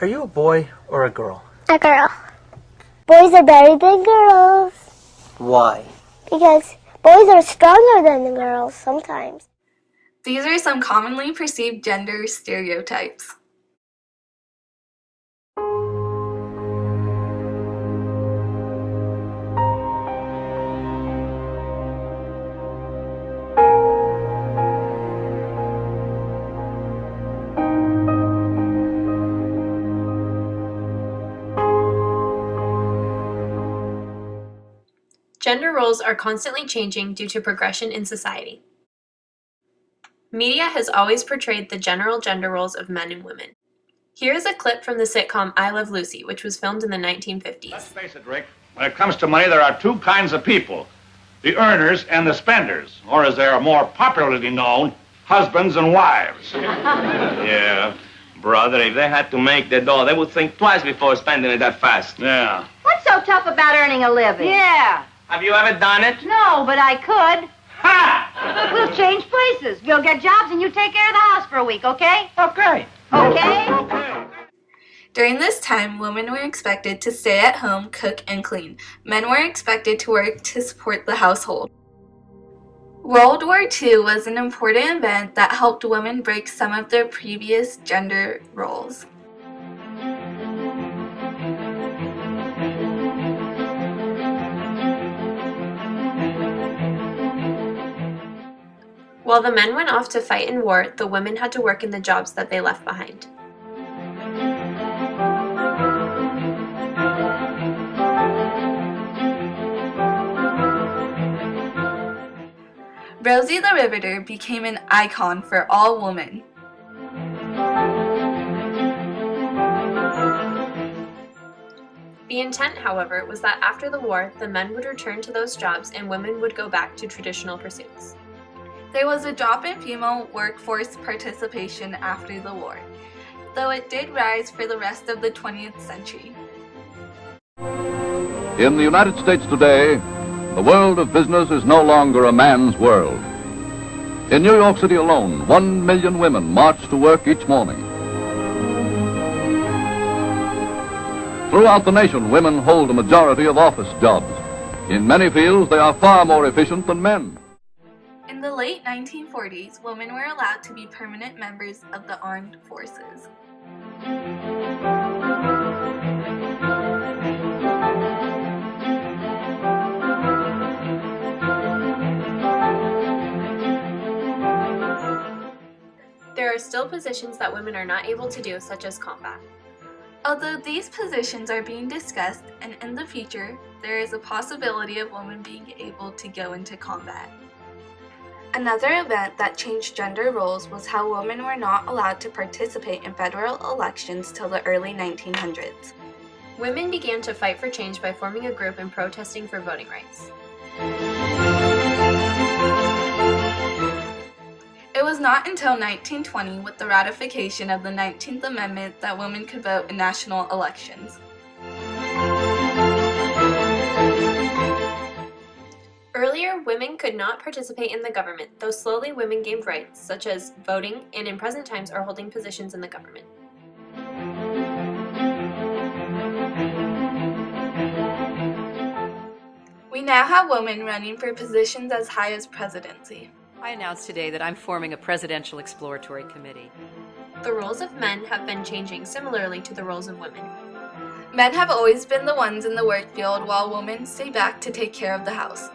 Are you a boy or a girl? A girl. Boys are better than girls. Why? Because boys are stronger than the girls sometimes. These are some commonly perceived gender stereotypes. Gender roles are constantly changing due to progression in society. Media has always portrayed the general gender roles of men and women. Here is a clip from the sitcom I Love Lucy, which was filmed in the 1950s. Let's face it, Rick. When it comes to money, there are two kinds of people. The earners and the spenders, or as they are more popularly known, husbands and wives. Yeah, brother, if they had to make their dough, they would think twice before spending it that fast. Yeah. What's so tough about earning a living? Yeah. Have you ever done it? No, but I could. Ha! We'll change places. We'll get jobs and you take care of the house for a week, okay? Okay. Okay? During this time, women were expected to stay at home, cook, and clean. Men were expected to work to support the household. World War II was an important event that helped women break some of their previous gender roles. While the men went off to fight in war, the women had to work in the jobs that they left behind. Rosie the Riveter became an icon for all women. The intent, however, was that after the war, the men would return to those jobs and women would go back to traditional pursuits. There was a drop in female workforce participation after the war, though it did rise for the rest of the 20th century. In the United States today, the world of business is no longer a man's world. In New York City alone, 1 million women march to work each morning. Throughout the nation, women hold a majority of office jobs. In many fields, they are far more efficient than men. In the late 1940s, women were allowed to be permanent members of the armed forces. There are still positions that women are not able to do, such as combat. Although these positions are being discussed, and in the future, there is a possibility of women being able to go into combat. Another event that changed gender roles was how women were not allowed to participate in federal elections till the early 1900s. Women began to fight for change by forming a group and protesting for voting rights. It was not until 1920, with the ratification of the 19th Amendment, that women could vote in national elections. Earlier, women could not participate in the government, though slowly women gained rights, such as voting, and in present times are holding positions in the government. We now have women running for positions as high as presidency. I announced today that I'm forming a presidential exploratory committee. The roles of men have been changing similarly to the roles of women. Men have always been the ones in the work field, while women stay back to take care of the house.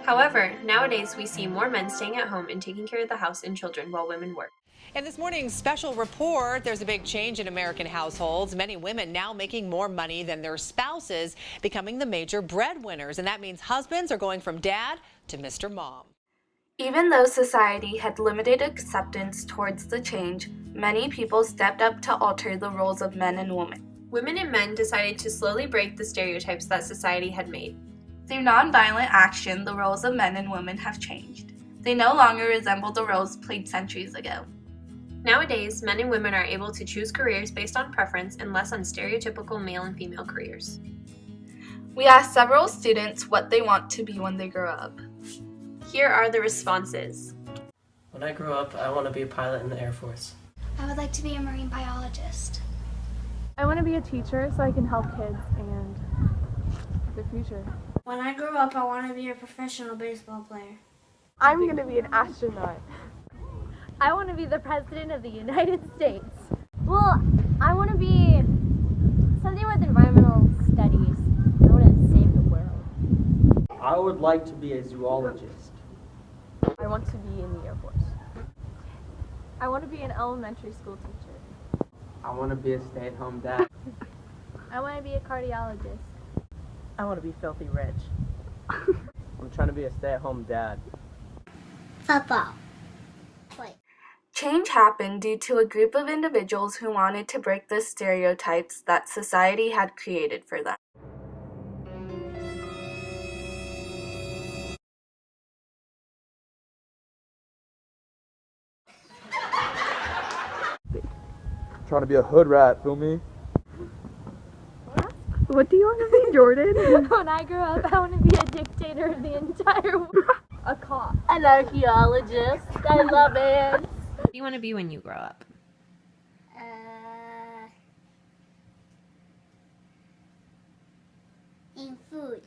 However, nowadays we see more men staying at home and taking care of the house and children while women work. In this morning's special report, there's a big change in American households. Many women now making more money than their spouses, becoming the major breadwinners. And that means husbands are going from dad to Mr. Mom. Even though society had limited acceptance towards the change, many people stepped up to alter the roles of men and women. Women and men decided to slowly break the stereotypes that society had made. Through nonviolent action, the roles of men and women have changed. They no longer resemble the roles played centuries ago. Nowadays, men and women are able to choose careers based on preference and less on stereotypical male and female careers. We asked several students what they want to be when they grow up. Here are the responses. When I grow up, I want to be a pilot in the Air Force. I would like to be a marine biologist. I want to be a teacher so I can help kids and their future. When I grow up, I want to be a professional baseball player. I'm going to be an astronaut. I want to be the President of the United States. Well, I want to be something with environmental studies. I want to save the world. I would like to be a zoologist. I want to be in the Air Force. I want to be an elementary school teacher. I want to be a stay-at-home dad. I want to be a cardiologist. I want to be filthy rich. I'm trying to be a stay-at-home dad. Football. Change happened due to a group of individuals who wanted to break the stereotypes that society had created for them. Trying to be a hood rat, feel me? What do you want to be, Jordan? When I grow up, I want to be a dictator of the entire world. A cop. An archaeologist. I love it. What do you want to be when you grow up? In food.